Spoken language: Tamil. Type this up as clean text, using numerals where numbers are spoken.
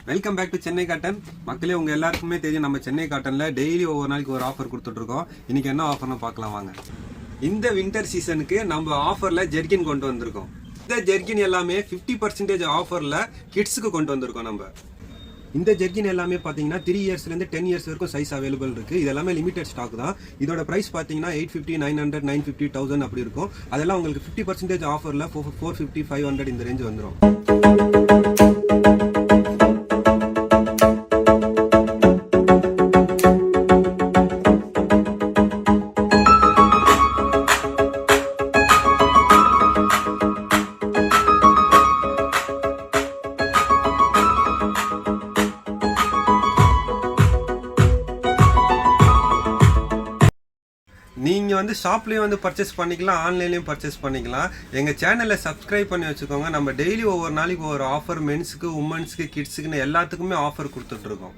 Welcome back to Chennai cotton. மக்களே, உங்க எல்லாருக்குமே தெரியும் நம்ம சென்னை காட்டன்ல டெய்லி ஒவ்வொரு நாளைக்கு ஒரு ஆஃபர் கொடுத்துட்டு இருக்கோம். இன்னைக்கு என்ன ஆஃபர்னு பார்க்கலாம் வாங்க. இந்த வின்டர் சீசனுக்கு நம்ம ஆஃபர்ல ஜெர்கின் கொண்டு வந்திருக்கோம். இந்த ஜெர்கின் எல்லாமே 50% ஆஃபர்ல கிட்ஸுக்கு கொண்டு வந்திருக்கோம். நம்ம இந்த ஜெர்கின் எல்லாமே பார்த்தீங்கன்னா 3 இயர்ஸ்லேருந்து 10 இயர்ஸ் வரைக்கும் சைஸ் அவைலபிள் இருக்கு. இது எல்லாமே லிமிடெட் ஸ்டாக் தான். இதோட பிரைஸ் பார்த்தீங்கன்னா 850, 900, 950, 1000 அப்படி இருக்கும். அதெல்லாம் உங்களுக்கு 50% ஆஃபர்ல 450, 500 இந்த ரேஞ்ச் வந்துடும். நீங்கள் வந்து ஷாப்லேயும் வந்து பர்ச்சேஸ் பண்ணிக்கலாம், ஆன்லைன்லேயும் பர்ச்சேஸ் பண்ணிக்கலாம். எங்கள் சேனலை சப்ஸ்கிரைப் பண்ணி வச்சுக்கோங்க. நம்ம டெய்லி ஒவ்வொரு நாளைக்கு ஒவ்வொரு ஆஃபர் மென்ஸுக்கு, உமன்ஸுக்கு, கிட்ஸுக்குன்னு எல்லாத்துக்குமே ஆஃபர் கொடுத்துட்ருக்கோம்.